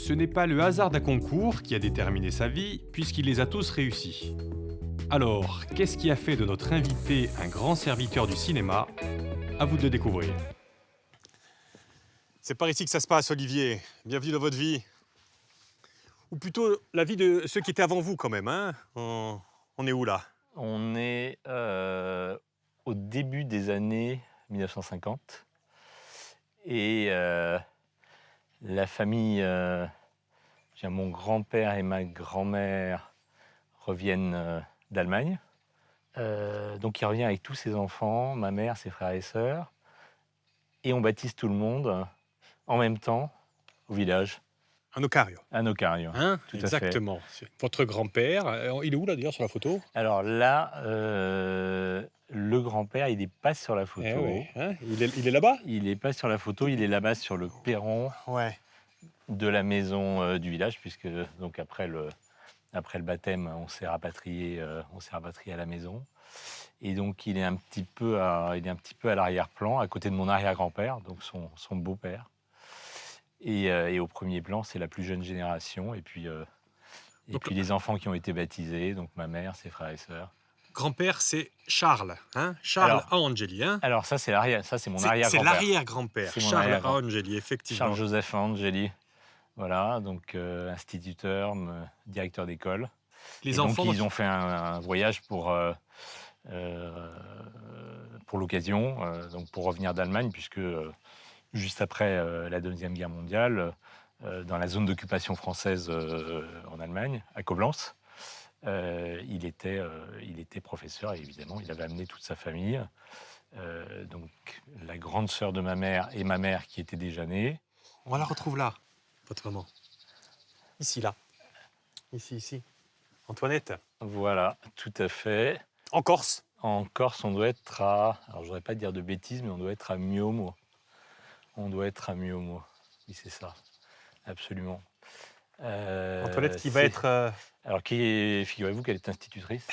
Ce n'est pas le hasard d'un concours qui a déterminé sa vie, puisqu'il les a tous réussis. Alors, qu'est-ce qui a fait de notre invité un grand serviteur du cinéma? À vous de le découvrir. C'est par ici que ça se passe, Olivier. Bienvenue dans votre vie. Ou plutôt la vie de ceux qui étaient avant vous, quand même. Hein, on est où, là? On est au début des années 1950 et la famille, mon grand-père et ma grand-mère reviennent d'Allemagne. Donc il revient avec tous ses enfants, ma mère, ses frères et sœurs, et on baptise tout le monde en même temps au village, Un ocario. à Nocario. Hein, Tout à fait. exactement. Votre grand-père, il est où, là, d'ailleurs, sur la photo? Alors là, le grand-père, il n'est pas sur la photo. Eh ouais, hein, il est là-bas? Il n'est pas sur la photo, il est là-bas sur le perron Ouais. de la maison du village, puisque donc après le baptême, on s'est rapatrié à la maison. Et donc il est un petit peu à l'arrière-plan, à côté de mon arrière-grand-père, donc son beau-père. Et au premier plan, c'est la plus jeune génération, et puis les enfants qui ont été baptisés, donc ma mère, ses frères et sœurs. Grand-père, c'est Charles. Hein, Charles Angeli. Hein. Alors ça, c'est mon C'est arrière-grand-père. l'arrière-grand-père. C'est mon Charles arrière-grand-père. Angeli, effectivement. Charles-Joseph Angeli. Voilà, donc instituteur, directeur d'école. Les Et enfants. donc, ils ont fait un voyage pour l'occasion, donc pour revenir d'Allemagne, puisque juste après la Deuxième Guerre mondiale, dans la zone d'occupation française en Allemagne, à Coblence, il était professeur, et évidemment, il avait amené toute sa famille. Donc, la grande sœur de ma mère et ma mère qui étaient déjà nées. On la retrouve là, votre maman. Ici, là. Ici. Antoinette. Voilà, tout à fait. En Corse. En Corse, on doit être à... Alors, je ne voudrais pas dire de bêtises, mais on doit être à Miomo. Oui, c'est ça. Absolument. Antoinette qui va être... Alors, figurez-vous qu'elle est institutrice.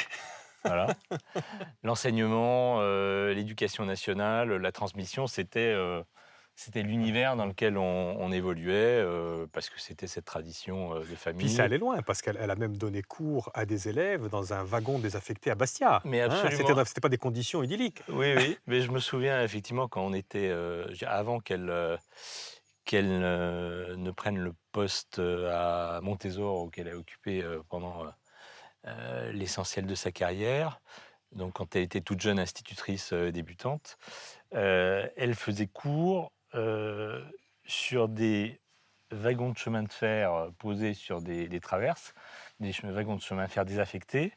Voilà. L'enseignement, l'éducation nationale, la transmission, c'était l'univers dans lequel on évoluait, parce que c'était cette tradition de famille. Puis ça allait loin, parce qu'elle a même donné cours à des élèves dans un wagon désaffecté à Bastia. Mais absolument. C'était pas des conditions idylliques. Oui. Mais je me souviens effectivement quand on était... avant qu'elle ne prenne le poste à Montésor, qu'elle a occupé pendant l'essentiel de sa carrière. Donc, quand elle était toute jeune institutrice débutante, elle faisait cours sur des wagons de chemin de fer posés sur des traverses, des wagons de chemin de fer désaffectés,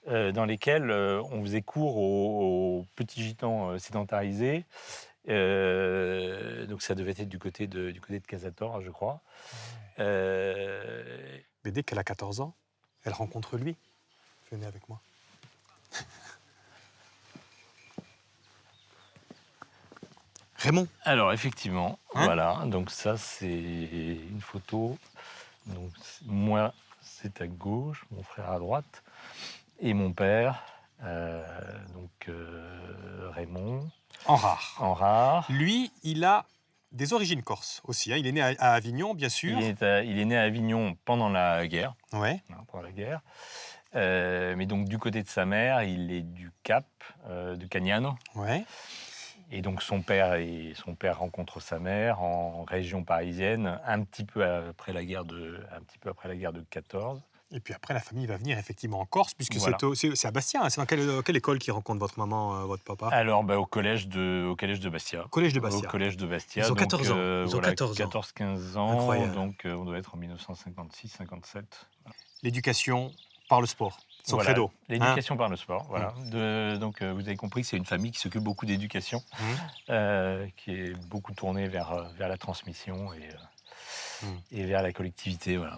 dans lesquels on faisait cours aux petits gitans sédentarisés. Donc, ça devait être du côté de Casator, je crois. Mais dès qu'elle a 14 ans, elle rencontre lui. Venez avec moi. Raymond. Alors, effectivement, Hein? voilà. Donc, ça, c'est une photo. Donc, moi, c'est à gauche, mon frère à droite, et mon père, Raymond. En rare. Rare. Lui, il a des origines corses aussi. Hein. Il est né à Avignon, bien sûr. Il est né à Avignon pendant la guerre. Ouais. Pendant la guerre. Mais donc, du côté de sa mère, il est du Cap, de Cagnano. Ouais. Et donc son père rencontre sa mère en région parisienne un petit peu après la guerre de 14. Et puis après, la famille va venir effectivement en Corse, puisque Voilà. c'est à Bastia. Hein. C'est dans quelle école qu'il rencontre votre maman, votre papa? Alors, au collège de Bastia. Collège de Bastia. Au collège de Bastia. Ils ont Donc, 14 ans. Ils ont 14 ans. 14-15 ans. Incroyable. Donc, on doit être en 1956-57. L'éducation par le sport. Son Voilà, credo. l'éducation par le sport. Voilà. Donc, vous avez compris que c'est une famille qui s'occupe beaucoup d'éducation, qui est beaucoup tournée vers la transmission et vers la collectivité. Voilà.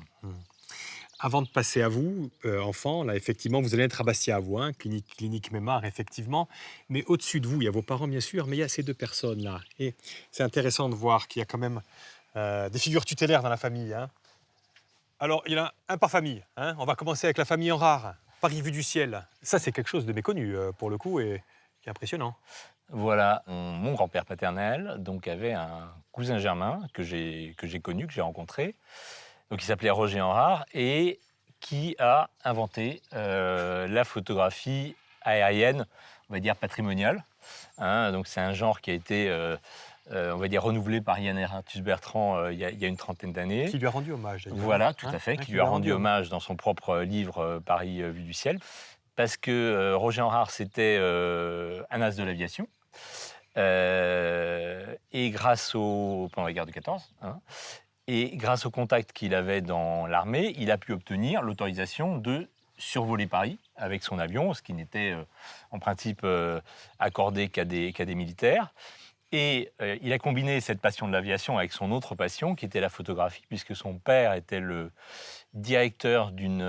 Avant de passer à vous, enfant, là, effectivement, vous allez être à Bastia à vous, hein, clinique Mémard, effectivement. Mais au-dessus de vous, il y a vos parents, bien sûr, mais il y a ces deux personnes-là. Et c'est intéressant de voir qu'il y a quand même des figures tutélaires dans la famille. Hein. Alors, il y en a un par famille. Hein. On va commencer avec la famille en rare. Paris vu du ciel. Ça, c'est quelque chose de méconnu, pour le coup, et qui est impressionnant. Voilà, mon grand-père paternel donc avait un cousin germain que j'ai connu, que j'ai rencontré, donc il s'appelait Roger Henrard, et qui a inventé la photographie aérienne, on va dire patrimoniale. Hein, donc c'est un genre qui a été, on va dire, renouvelé par Yann Erastus Bertrand il y a une trentaine d'années. Qui lui a rendu hommage, d'ailleurs. Voilà, tout à fait, qui lui a rendu hommage dans son propre livre Paris vue du ciel. Parce que Roger Henrard, c'était un as de l'aviation. Et pendant la guerre de 14, hein, et grâce au contact qu'il avait dans l'armée, il a pu obtenir l'autorisation de survoler Paris avec son avion, ce qui n'était en principe accordé qu'à des militaires. Et il a combiné cette passion de l'aviation avec son autre passion, qui était la photographie, puisque son père était le directeur d'une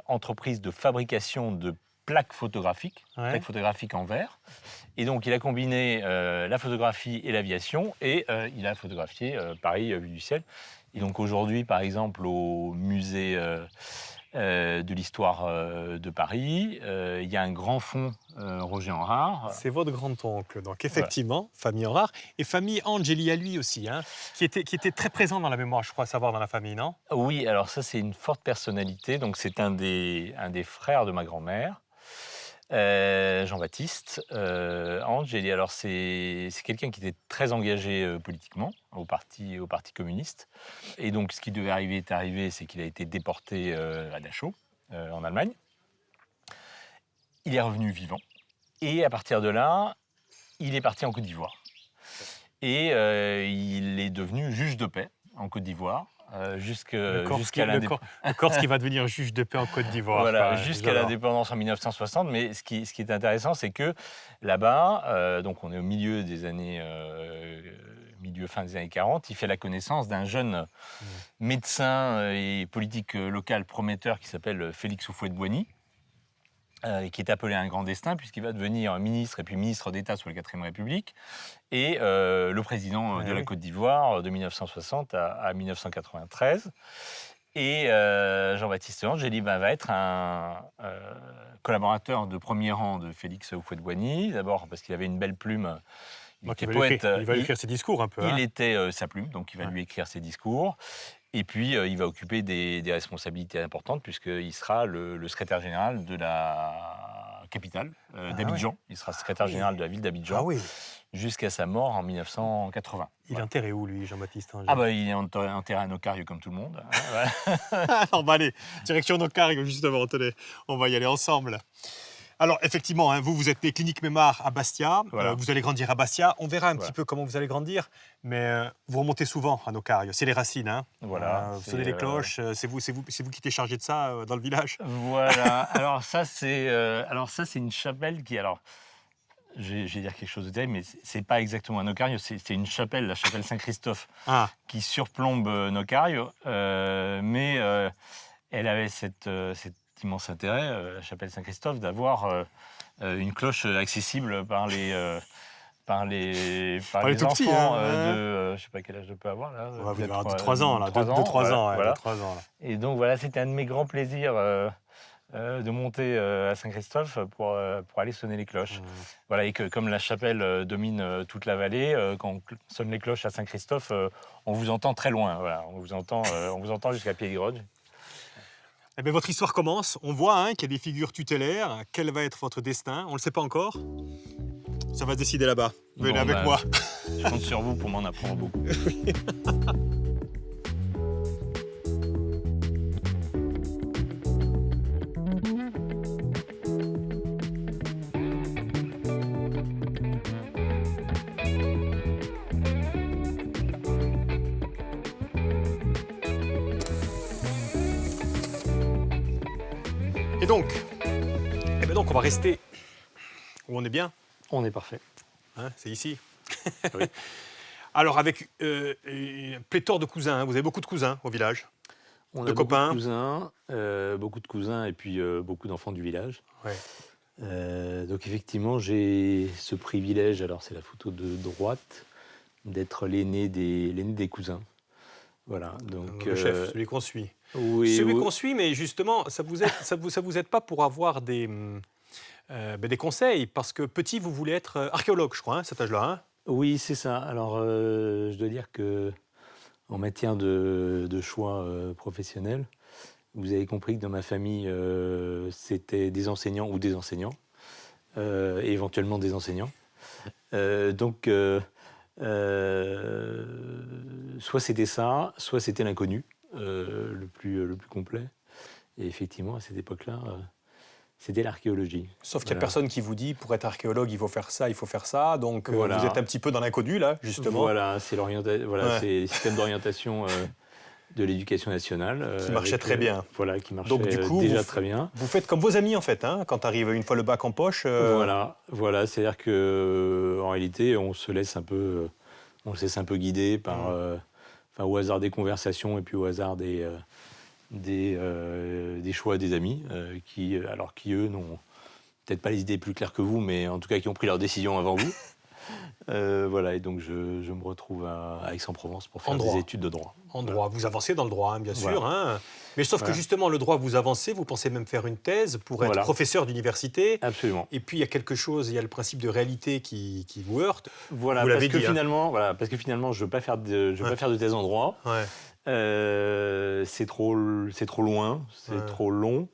entreprise de fabrication de plaques photographiques en verre. Et donc, il a combiné la photographie et l'aviation, et il a photographié Paris vue du ciel. Et donc, aujourd'hui, par exemple, au musée de l'histoire de Paris, il y a un grand fonds Roger Henrard. C'est votre grand-oncle, donc effectivement, famille Henrard, et famille Angeli à lui aussi, hein, qui était très présent dans la mémoire, je crois savoir, dans la famille, non? Oui, alors ça, c'est une forte personnalité. Donc, c'est un des frères de ma grand-mère. Jean-Baptiste Angeli, alors c'est quelqu'un qui était très engagé politiquement au parti communiste. Et donc, ce qui devait arriver est arrivé, c'est qu'il a été déporté à Dachau, en Allemagne. Il est revenu vivant. Et à partir de là, il est parti en Côte d'Ivoire. Et il est devenu juge de paix en Côte d'Ivoire. Jusqu'à le Corse qui va devenir juge de paix en Côte d'Ivoire. Voilà, jusqu'à l'indépendance en 1960. Mais ce qui est intéressant, c'est que là-bas, donc on est au milieu des années, fin des années 40, il fait la connaissance d'un jeune médecin et politique local prometteur qui s'appelle Félix Houphouët-Boigny, qui est appelé à un grand destin, puisqu'il va devenir ministre et puis ministre d'État sous la 4ème République, et le président de la Côte d'Ivoire de 1960 à 1993. Et Jean-Baptiste Angeli va être un collaborateur de premier rang de Félix Houphouët-Boigny, d'abord parce qu'il avait une belle plume. Il était poète. Il va écrire ses discours un peu. Il était sa plume, donc il va lui écrire ses discours. Et puis, il va occuper des responsabilités importantes, puisqu'il sera le secrétaire général de la capitale d'Abidjan. Il sera secrétaire général de la ville d'Abidjan jusqu'à sa mort en 1980. Il est enterré où, lui, Jean-Baptiste Angeli? Il est enterré à Nocario, comme tout le monde. Alors, allez, direction Nocario, justement, tenez, on va y aller ensemble. Alors, effectivement, hein, vous êtes né Clinique Mémard à Bastia. Voilà. Vous allez grandir à Bastia. On verra un petit peu comment vous allez grandir. Mais vous remontez souvent à Nocario. C'est les racines. Hein. Voilà. Vous sonnez les cloches. C'est vous qui étiez chargé de ça dans le village. Voilà. Alors, ça, c'est une chapelle qui... Alors, je vais dire quelque chose de terrible, mais c'est pas exactement un Nocario. C'est une chapelle, la chapelle Saint-Christophe, qui surplombe Nocario. Mais elle avait cet immense intérêt, la chapelle Saint-Christophe, d'avoir une cloche accessible par les enfants petits, hein, de... je sais pas quel âge je peux avoir là. On va avoir 2-3 ans, là. 2-3 ans. Voilà. 2-3 ans, là. Et donc voilà, c'était un de mes grands plaisirs de monter à Saint-Christophe pour aller sonner les cloches. Voilà, et que comme la chapelle domine toute la vallée, quand on sonne les cloches à Saint-Christophe, on vous entend très loin. Voilà, on vous entend jusqu'à Pied-Grotte. Eh bien, votre histoire commence. On voit qu'il y a des figures tutélaires. Quel va être votre destin? On ne le sait pas encore. Ça va se décider là-bas. Venez avec moi. Je compte sur vous pour m'en apprendre beaucoup. Et donc, on va rester où on est bien. On est parfait. Hein, c'est ici. Oui. Alors, avec une pléthore de cousins, vous avez beaucoup de cousins au village? On de a copains. Beaucoup de cousins et puis beaucoup d'enfants du village. Ouais. Donc effectivement, j'ai ce privilège, alors c'est la photo de droite, d'être l'aîné des cousins. Voilà. Donc, le chef, celui qu'on suit. Oui, celui qu'on suit, mais justement, ça vous aide pas pour avoir des conseils, parce que petit, vous voulez être archéologue, je crois, à cet âge-là. Hein. Oui, c'est ça. Alors, je dois dire que en matière de choix professionnels. Vous avez compris que dans ma famille, c'était des enseignants ou des enseignants, et éventuellement des enseignants. Donc, soit c'était ça, soit c'était l'inconnu, le plus complet. Et effectivement, à cette époque-là, c'était l'archéologie. Sauf qu'il n'y a Voilà. personne qui vous dit, pour être archéologue, il faut faire ça, il faut faire ça. Donc, Voilà. vous êtes un petit peu dans l'inconnu, là, justement. Voilà, c'est Ouais. c'est le système d'orientation de l'éducation nationale. Qui marchait très bien. Voilà, qui marchait Donc, du coup, déjà vous- très bien. Vous faites comme vos amis, en fait, hein, quand arrive une fois le bac en poche. Voilà, c'est-à-dire que en réalité, on se laisse un peu guider par, au hasard des conversations et puis au hasard des choix des amis, qui eux n'ont peut-être pas les idées plus claires que vous, mais en tout cas qui ont pris leurs décisions avant vous. Voilà, et donc je me retrouve à Aix-en-Provence pour faire En droit. des études de droit. En droit, vous avancez dans le droit, hein, bien sûr. Voilà. Hein. Mais sauf que Voilà. justement, le droit, vous avancez, vous pensez même faire une thèse pour être Voilà. professeur d'université. Absolument. Et puis, il y a quelque chose, il y a le principe de réalité qui vous heurte. Voilà, Vous parce l'avez que dit, hein. finalement, je veux pas faire de thèse en droit. Ouais. C'est trop loin, c'est Ouais. trop long.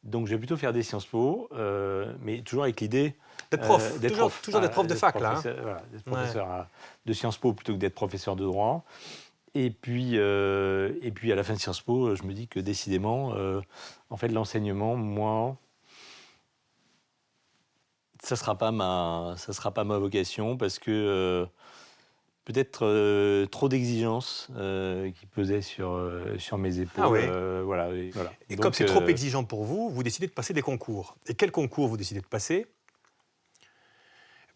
Donc, je vais plutôt faire des Sciences Po, mais toujours avec l'idée D'être prof, toujours d'être prof de d'être fac, là. Hein. d'être professeur de Sciences Po plutôt que d'être professeur de droit. Et puis à la fin de Sciences Po, je me dis que décidément, en fait, l'enseignement, moi, ça sera pas ma vocation, parce que peut-être trop d'exigences qui pesaient sur mes épaules. Ah oui. Voilà. Et Donc, comme c'est trop exigeant pour vous, vous décidez de passer des concours. Et quel concours vous décidez de passer?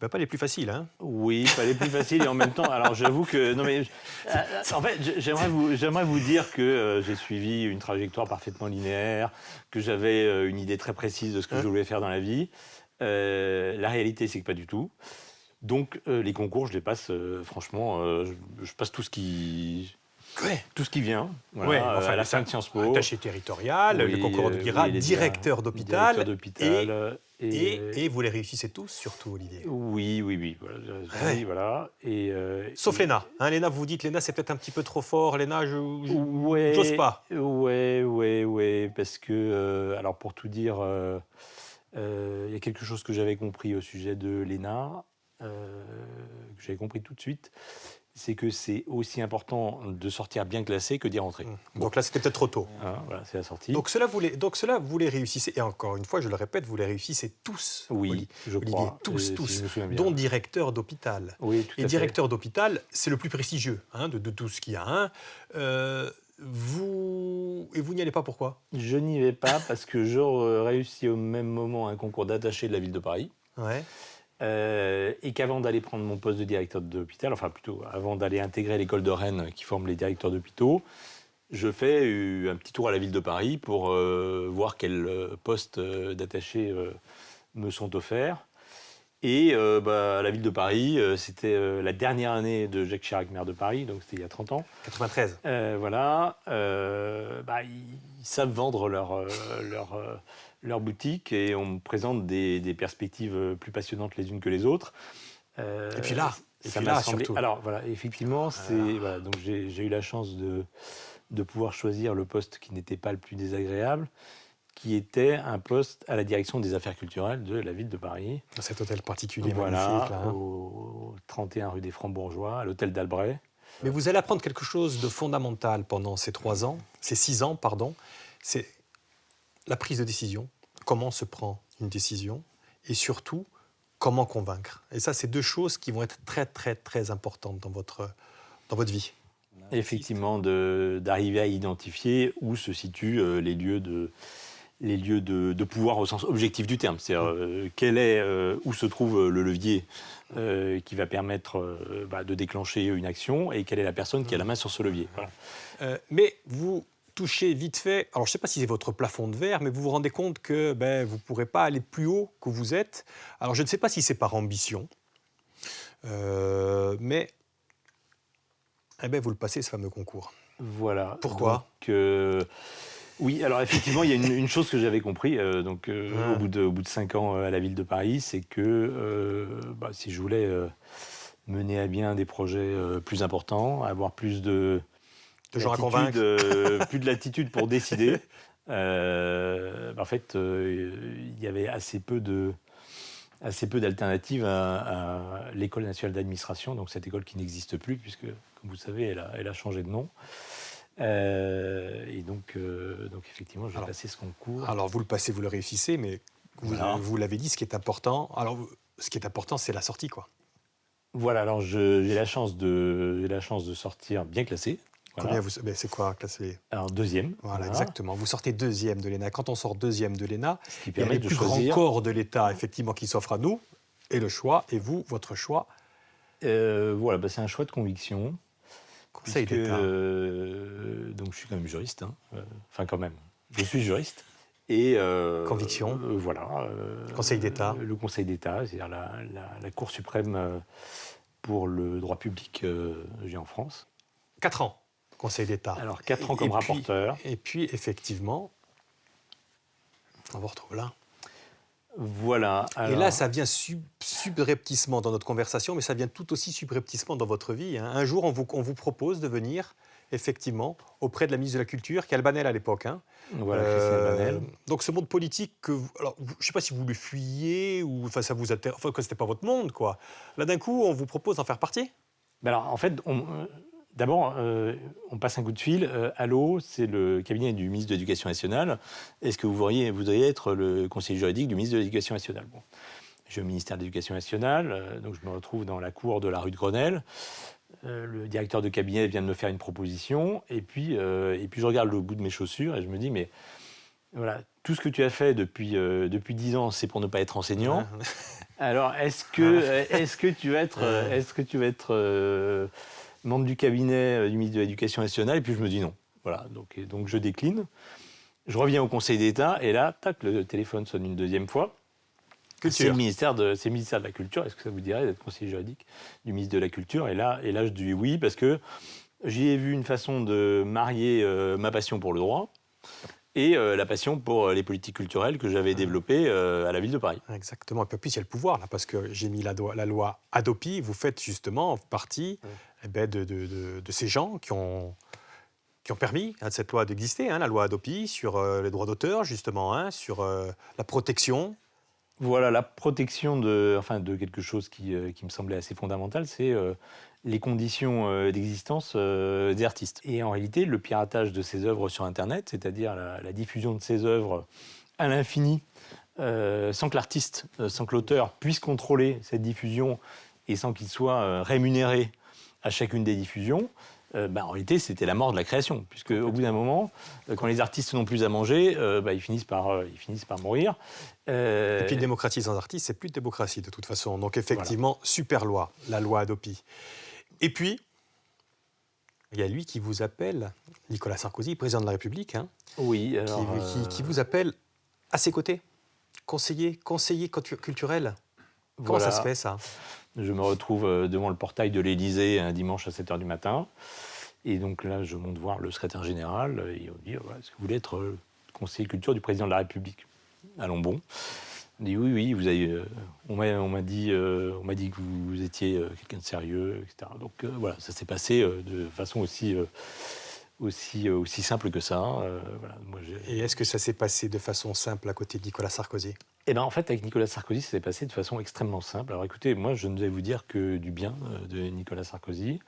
Eh ben, pas les plus faciles, hein. Oui, pas les plus faciles, et en même temps, alors j'avoue que... Non mais, en fait, j'aimerais vous dire que j'ai suivi une trajectoire parfaitement linéaire, que j'avais une idée très précise de ce que je voulais faire dans la vie. La réalité, c'est que pas du tout. Donc, les concours, je les passe, franchement, je passe tout ce qui vient. Voilà, Ouais, enfin, à la fin de Sciences Po. Attaché territorial, Oui, le concours de oui, les directeur d'hôpital. directeur d'hôpital. Et vous les réussissez tous, surtout, Olivier. Oui. Voilà, Ouais. voilà. Sauf l'ENA. Hein, l'ENA, vous vous dites, l'ENA, c'est peut-être un petit peu trop fort. L'ENA, Ouais, j'ose pas. Ouais, parce que, alors pour tout dire, il y a quelque chose que j'avais compris au sujet de l'ENA, que j'avais compris tout de suite, c'est que c'est aussi important de sortir bien classé que d'y rentrer. Donc là, c'était peut-être trop tôt. Hein, voilà, c'est la sortie. Donc cela, vous les réussissez. Et encore une fois, je le répète, vous les réussissez tous. Oui, je Olivier, crois. tous, si je me souviens bien. dont directeur d'hôpital. Oui, tout à Et fait. directeur d'hôpital, c'est le plus prestigieux de tout ce qu'il y a. Hein. Vous n'y allez pas, pourquoi? Je n'y vais pas parce que je réussis au même moment un concours d'attaché de la ville de Paris. Ouais. Et qu'avant d'aller prendre mon poste de directeur d'hôpital, enfin plutôt avant d'aller intégrer l'école de Rennes qui forme les directeurs d'hôpitaux, je fais un petit tour à la ville de Paris pour voir quels postes d'attaché me sont offerts. Et à la ville de Paris, c'était la dernière année de Jacques Chirac, maire de Paris, donc c'était il y a 30 ans. 93. Voilà, ils savent vendre leur boutique, et on me présente des perspectives plus passionnantes les unes que les autres. Et puis là, ça m'a semblé. surtout. Alors voilà, effectivement, voilà, donc j'ai eu la chance de pouvoir choisir le poste qui n'était pas le plus désagréable, qui était un poste à la direction des affaires culturelles de la ville de Paris. Dans cet hôtel particulier Voilà, magnifique. Là, hein. au 31 rue des Francs-Bourgeois, à l'hôtel d'Albret. Mais vous allez apprendre quelque chose de fondamental pendant ces 6 ans, pardon. C'est la prise de décision. Comment se prend une décision? Et surtout, comment convaincre? Et ça, c'est deux choses qui vont être très, très, très importantes dans votre vie. Effectivement, d'arriver à identifier où se situent les lieux de pouvoir au sens objectif du terme. C'est-à-dire où se trouve le levier qui va permettre de déclencher une action, et quelle est la personne qui a la main sur ce levier. Voilà. Mais vous touchez vite fait, alors je ne sais pas si c'est votre plafond de verre, mais vous vous rendez compte que vous ne pourrez pas aller plus haut que vous êtes. Alors je ne sais pas si c'est par ambition, mais vous le passez, ce fameux concours. Voilà. Pourquoi? Oui, alors effectivement, il y a une chose que j'avais compris au bout de 5 ans à la ville de Paris, c'est que si je voulais mener à bien des projets plus importants, avoir plus de de gens à convaincre. Plus de latitude pour décider. En fait, il y avait assez peu d'alternatives à l'École nationale d'administration, donc cette école qui n'existe plus, puisque, comme vous savez, elle a changé de nom. Et donc effectivement, j'ai passé ce concours. Alors, vous le passez, vous le réussissez, mais vous l'avez dit, ce qui est important, c'est la sortie, quoi. Voilà, alors j'ai la chance de sortir bien classé. Voilà. C'est quoi, classé? Alors, deuxième. Voilà, exactement. Vous sortez deuxième de l'ENA. Quand on sort deuxième de l'ENA, il y a les plus grands corps de l'État, effectivement, qui s'offrent à nous, et le choix, et vous, votre choix? Voilà, c'est un choix de conviction. Conseil d'État. Donc, je suis quand même juriste. Enfin, quand même. Je suis juriste. Et conviction. Voilà. Conseil d'État. Le Conseil d'État, c'est-à-dire la Cour suprême pour le droit public en France. 4 ans, Conseil d'État. Alors, 4 ans comme rapporteur. Et puis, effectivement, on vous retrouve là. Voilà. Alors... Et là, ça vient subrepticement dans notre conversation, mais ça vient tout aussi subrepticement dans votre vie. Un jour, on vous propose de venir, effectivement, auprès de la ministre de la Culture, qui est Albanel à l'époque. Voilà, Christine Albanel. Donc, ce monde politique, je ne sais pas si vous le fuyiez, ou ça vous intéresse, que ce n'était pas votre monde, quoi. Là, d'un coup, on vous propose d'en faire partie. Alors, en fait, d'abord, on passe un coup de fil. Allô, c'est le cabinet du ministre de l'Éducation nationale. Est-ce que vous voudriez être le conseiller juridique du ministre de l'Éducation nationale? Bon. Je suis au ministère de l'Éducation nationale, donc je me retrouve dans la cour de la rue de Grenelle. Le directeur de cabinet vient de me faire une proposition, et puis je regarde le bout de mes chaussures et je me dis, mais voilà, tout ce que tu as fait depuis 10 ans, c'est pour ne pas être enseignant. Alors, est-ce que tu vas être membre du cabinet du ministre de l'Éducation nationale? Et puis je me dis non. Voilà, donc je décline. Je reviens au Conseil d'État et là, tac, le téléphone sonne une deuxième fois. C'est le ministère de la Culture. Est-ce que ça vous dirait d'être conseiller juridique du ministre de la Culture? Et là, je dis oui, parce que j'y ai vu une façon de marier ma passion pour le droit et la passion pour les politiques culturelles que j'avais développées à la ville de Paris. Exactement. Et puis, il y a le pouvoir, là, parce que j'ai mis la loi Hadopi. Vous faites justement partie de ces gens qui ont permis à cette loi d'exister, la loi Hadopi, sur les droits d'auteur, justement, sur la protection. Voilà, la protection de quelque chose qui me semblait assez fondamental, c'est les conditions d'existence des artistes. Et en réalité, le piratage de ces œuvres sur Internet, c'est-à-dire la diffusion de ces œuvres à l'infini, sans que l'artiste, sans que l'auteur puisse contrôler cette diffusion et sans qu'il soit rémunéré à chacune des diffusions, en réalité, c'était la mort de la création, puisque au bout d'un moment, quand les artistes n'ont plus à manger, ils finissent par mourir. Et puis, une démocratie sans artistes, c'est plus de démocratie de toute façon. Donc, effectivement, voilà. Super loi, la loi Hadopi. Et puis, il y a lui qui vous appelle, Nicolas Sarkozy, président de la République, oui, alors, qui vous appelle à ses côtés, conseiller culturel. Comment voilà. ça se fait, ça? Je me retrouve devant le portail de l'Élysée un dimanche à 7h du matin. Et donc là, je monte voir le secrétaire général. Et on me dit, est-ce que vous voulez être conseiller culture du président de la République? Allons bon. On dit oui, vous avez, on m'a dit que vous étiez quelqu'un de sérieux, etc. Donc voilà, ça s'est passé de façon aussi simple que ça. Voilà, Et est-ce que ça s'est passé de façon simple à côté de Nicolas Sarkozy? Eh bien, en fait, avec Nicolas Sarkozy, ça s'est passé de façon extrêmement simple. Alors écoutez, moi, je ne vais vous dire que du bien de Nicolas Sarkozy.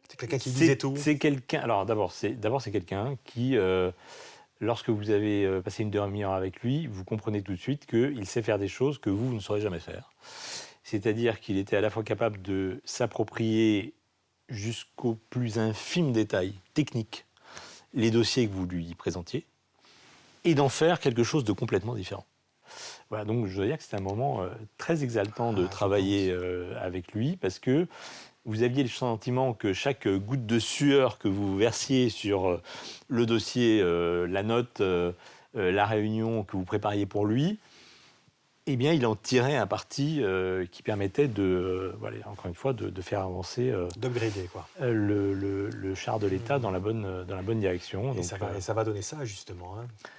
C'est quelqu'un qui disait tout. C'est quelqu'un. Alors d'abord, c'est quelqu'un qui, lorsque vous avez passé une demi-heure avec lui, vous comprenez tout de suite qu'il sait faire des choses que vous ne saurez jamais faire. C'est-à-dire qu'il était à la fois capable de s'approprier jusqu'au plus infime détail technique les dossiers que vous lui présentiez et d'en faire quelque chose de complètement différent. Voilà, donc je dois dire que c'était un moment très exaltant de travailler avec lui, parce que vous aviez le sentiment que chaque goutte de sueur que vous versiez sur le dossier, la note, la réunion que vous prépariez pour lui, eh bien, il en tirait un parti qui permettait encore une fois, de faire avancer d'upgrader, quoi. Le char de l'État dans la bonne direction. Et ça va donner ça, justement,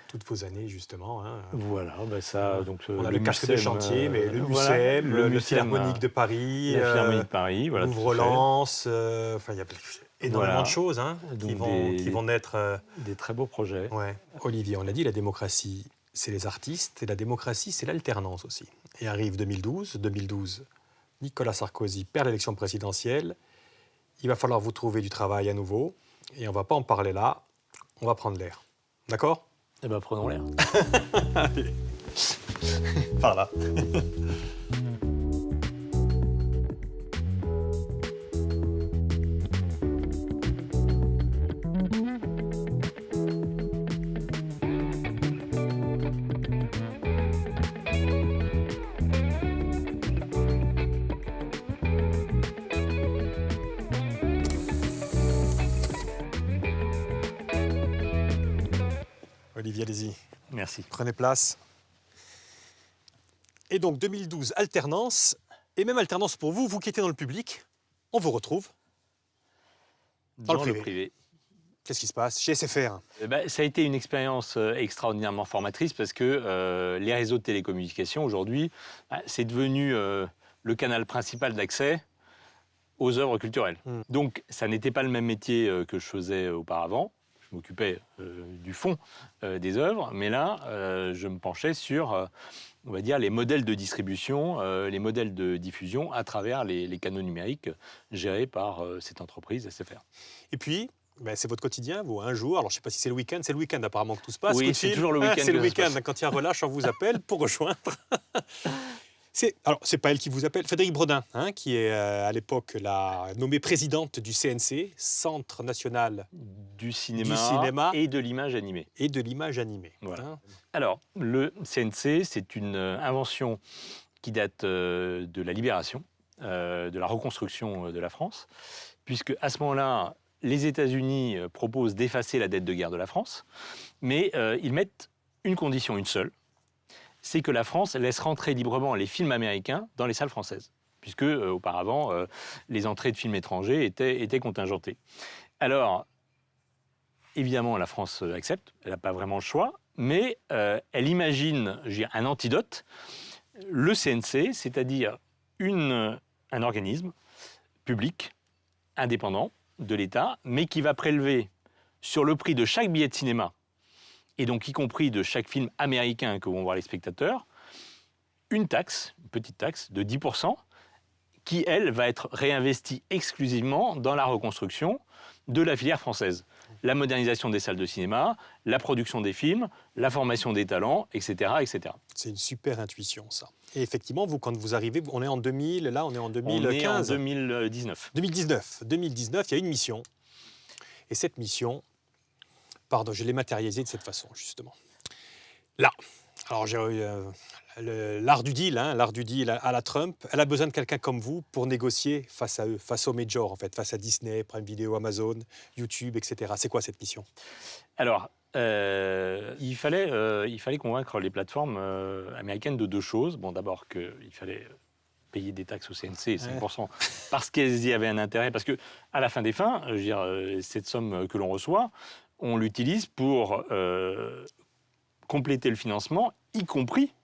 toutes vos années, justement. Voilà, donc, on a le casque de chantier, mais le MUSEM, le Philharmonique de Paris, la Philharmonie de Paris, voilà, Louvre-Lens, il y a Énormément Voilà. de choses hein, Donc qui vont naître. des très beaux projets. Ouais. Olivier, on l'a dit, la démocratie, c'est les artistes, et la démocratie, c'est l'alternance aussi. Et arrive 2012. 2012, Nicolas Sarkozy perd l'élection présidentielle. Il va falloir vous trouver du travail à nouveau. Et on ne va pas en parler là. On va prendre l'air. D'accord? Eh ben, prenons l'air. Par là. Olivier, allez-y. Merci. Prenez place. Et donc 2012, alternance. Et même alternance pour vous, vous qui étiez dans le public, on vous retrouve. Dans le privé. Qu'est-ce qui se passe chez SFR? Ça a été une expérience extraordinairement formatrice parce que les réseaux de télécommunications, aujourd'hui, c'est devenu le canal principal d'accès aux œuvres culturelles. Donc, ça n'était pas le même métier que je faisais auparavant. Je m'occupais du fond des œuvres, mais là, je me penchais sur, on va dire, les modèles de distribution, les modèles de diffusion à travers les canaux numériques gérés par cette entreprise SFR. Et puis, c'est votre quotidien, vous, un jour, alors je ne sais pas si c'est le week-end apparemment que tout se passe. Oui, c'est toujours le week-end. C'est le week-end, quand il y a un relâche, on vous appelle pour rejoindre. Alors, c'est pas elle qui vous appelle, Frédéric Brodin, qui est à l'époque la nommée présidente du CNC, Centre national du cinéma et de l'image animée. Et de l'image animée. Voilà. Alors, le CNC, c'est une invention qui date de la libération, de la reconstruction de la France, puisque à ce moment-là, les États-Unis proposent d'effacer la dette de guerre de la France, mais ils mettent une condition, une seule, c'est que la France laisse rentrer librement les films américains dans les salles françaises, puisque auparavant, les entrées de films étrangers étaient contingentées. Alors, évidemment, la France accepte, elle n'a pas vraiment le choix, mais elle imagine un antidote, le CNC, c'est-à-dire un organisme public, indépendant de l'État, mais qui va prélever sur le prix de chaque billet de cinéma, et donc y compris de chaque film américain que vont voir les spectateurs, une petite taxe de 10%, qui, elle, va être réinvestie exclusivement dans la reconstruction de la filière française. La modernisation des salles de cinéma, la production des films, la formation des talents, etc. etc. C'est une super intuition, ça. Et effectivement, vous, quand vous arrivez, on est en 2000, là, on est en 2015. On est en 2019. 2019, il y a une mission. Et cette mission, pardon, je l'ai matérialisée de cette façon, justement. Là, alors j'ai l'art du deal, l'art du deal à la Trump. Elle a besoin de quelqu'un comme vous pour négocier face à eux, face aux majors, en fait, face à Disney, Prime Video, Amazon, YouTube, etc. C'est quoi cette mission? Alors, il fallait convaincre les plateformes américaines de deux choses. Bon, d'abord qu'il fallait payer des taxes au CNC, 5%, parce qu'elles y avaient un intérêt. Parce qu'à la fin des fins, je veux dire, cette somme que l'on reçoit, on l'utilise pour compléter le financement, y compris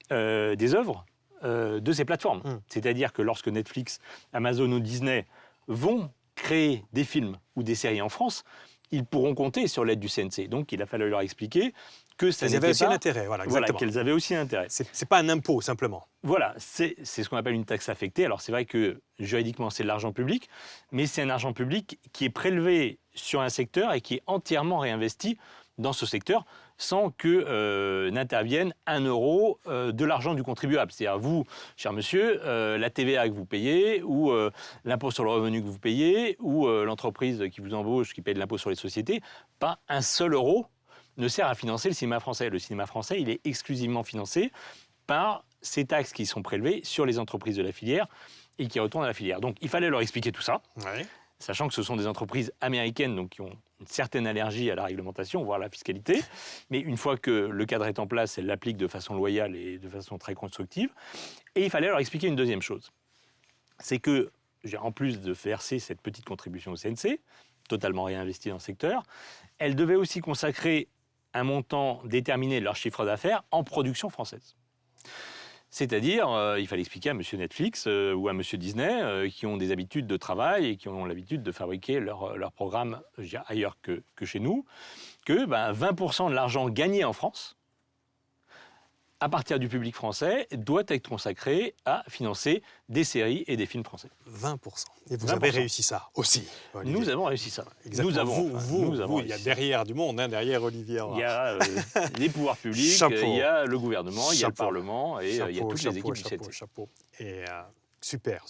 des œuvres de ces plateformes. C'est-à-dire que lorsque Netflix, Amazon ou Disney vont créer des films ou des séries en France, ils pourront compter sur l'aide du CNC. Donc, il a fallu leur expliquer que ça n'était pas... Elles avaient aussi un intérêt, voilà, exactement. Voilà, qu'elles avaient aussi un intérêt. C'est pas un impôt, simplement. Voilà, c'est ce qu'on appelle une taxe affectée. Alors, c'est vrai que juridiquement, c'est de l'argent public, mais c'est un argent public qui est prélevé sur un secteur et qui est entièrement réinvesti dans ce secteur sans que n'intervienne un euro de l'argent du contribuable. C'est-à-dire vous, cher monsieur, la TVA que vous payez, ou l'impôt sur le revenu que vous payez, ou l'entreprise qui vous embauche qui paye de l'impôt sur les sociétés, pas un seul euro ne sert à financer le cinéma français. Le cinéma français, il est exclusivement financé par ces taxes qui sont prélevées sur les entreprises de la filière et qui retournent à la filière. Donc il fallait leur expliquer tout ça. Ouais. Sachant que ce sont des entreprises américaines donc qui ont une certaine allergie à la réglementation, voire à la fiscalité. Mais une fois que le cadre est en place, elles l'appliquent de façon loyale et de façon très constructive. Et il fallait leur expliquer une deuxième chose. C'est que, en plus de verser cette petite contribution au CNC, totalement réinvestie dans le secteur, elles devaient aussi consacrer un montant déterminé de leur chiffre d'affaires en production française. C'est-à-dire, il fallait expliquer à monsieur Netflix ou à monsieur Disney, qui ont des habitudes de travail et qui ont l'habitude de fabriquer leurs programmes ailleurs que chez nous, que 20% de l'argent gagné en France, à partir du public français, doit être consacré à financer des séries et des films français. 20%. Et vous 20%. avez réussi ça aussi, Olivier. Nous avons réussi ça. Exactement. Nous avons Il y a réussi. derrière du monde, hein, derrière Olivier. Il y a les pouvoirs publics, Chapeau. il y a le gouvernement, il y a le Chapeau. Parlement et il y a toutes les équipes du CNC. Chapeau. Et super.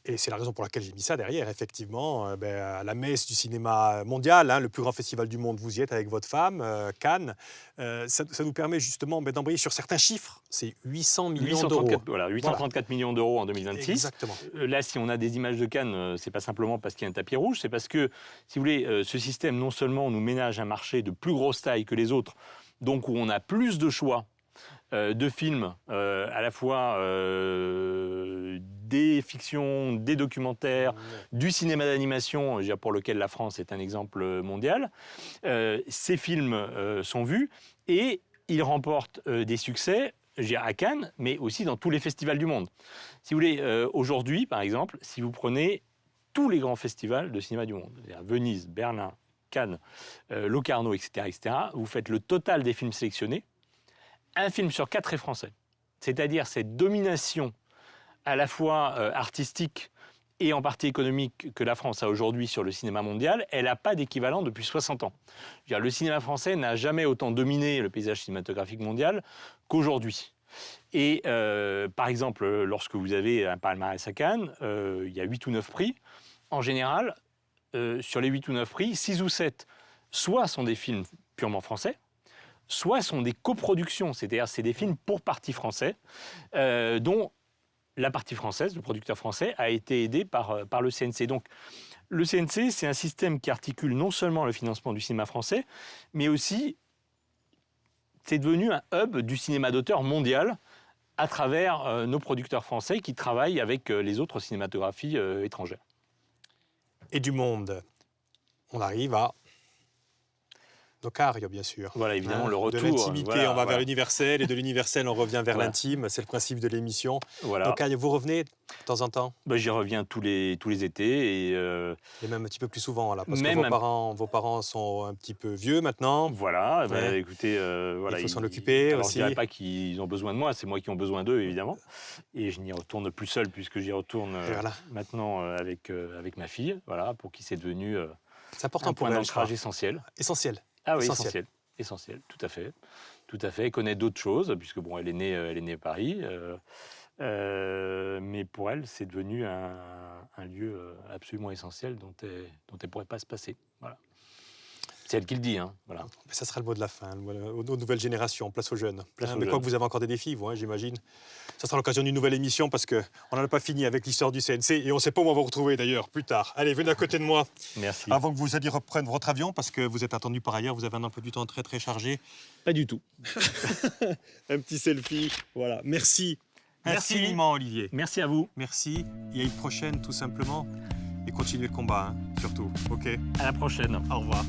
Et c'est la raison pour laquelle j'ai mis ça derrière, effectivement. À la messe du cinéma mondial, hein, le plus grand festival du monde, vous y êtes avec votre femme, Cannes. Ça nous permet justement d'embrayer sur certains chiffres. C'est 800 millions d'euros. 834 millions d'euros en 2026. Exactement. Là, si on a des images de Cannes, c'est pas simplement parce qu'il y a un tapis rouge, c'est parce que, si vous voulez, ce système non seulement nous ménage un marché de plus grosse taille que les autres, donc où on a plus de choix de films, à la fois des fictions, des documentaires, du cinéma d'animation, pour lequel la France est un exemple mondial. Ces films sont vus et ils remportent des succès à Cannes, mais aussi dans tous les festivals du monde. Si vous voulez, aujourd'hui, par exemple, si vous prenez tous les grands festivals de cinéma du monde, c'est-à-dire Venise, Berlin, Cannes, Locarno, etc., vous faites le total des films sélectionnés, un film sur 4 est français. C'est-à-dire cette domination à la fois artistique et en partie économique que la France a aujourd'hui sur le cinéma mondial, elle n'a pas d'équivalent depuis 60 ans. Le cinéma français n'a jamais autant dominé le paysage cinématographique mondial qu'aujourd'hui. Et par exemple, lorsque vous avez un palmarès à Cannes, il y a 8 ou 9 prix. En général, sur les 8 ou 9 prix, 6 ou 7, soit sont des films purement français, soit sont des coproductions, c'est-à-dire c'est des films pour partie français, dont la partie française, le producteur français, a été aidé par le CNC. Donc le CNC, c'est un système qui articule non seulement le financement du cinéma français, mais aussi c'est devenu un hub du cinéma d'auteur mondial à travers nos producteurs français qui travaillent avec les autres cinématographies étrangères. Et du monde, on arrive à Nocario, bien sûr. Voilà, évidemment, le retour. De l'intimité, on va vers l'universel, et de l'universel, on revient vers Voilà. l'intime. C'est le principe de l'émission. Voilà. Nocario, vous revenez de temps en temps? J'y reviens tous les étés. Et même un petit peu plus souvent, là, parce même que vos parents sont un petit peu vieux maintenant. voilà, Ouais. Écoutez, voilà, Il faut s'en occuper alors, aussi. Je ne dirais pas qu'ils ont besoin de moi, c'est moi qui ont besoin d'eux, évidemment. Et je n'y retourne plus seul, puisque j'y retourne Voilà. maintenant avec ma fille, voilà, pour qui c'est devenu C'est important un pour point elle, je crois. d'ancrage essentiel. Essentiel. Ah oui, Essentiel. essentiel, tout à fait. Elle connaît d'autres choses, puisque elle est née à Paris. Mais pour elle, c'est devenu un lieu absolument essentiel dont elle ne pourrait pas se passer. Voilà. C'est elle qui le dit. Hein, voilà. Mais ça sera le mot de la fin, aux nouvelles générations, place aux jeunes. Place aux Mais jeunes. quoi que vous avez encore des défis, vous, j'imagine. Ça sera l'occasion d'une nouvelle émission, parce qu'on n'en a pas fini avec l'histoire du CNC, et on ne sait pas où on va vous retrouver d'ailleurs, plus tard. Allez, venez à côté de moi, Merci. avant que vous alliez reprendre votre avion, parce que vous êtes attendu par ailleurs, vous avez un emploi du temps très très chargé. Pas du tout. Un petit selfie, voilà. Merci. Merci. Infiniment, Olivier. Merci à vous. Merci. Et à une prochaine, tout simplement. Et continuez le combat, hein, surtout. OK? À la prochaine. Au revoir.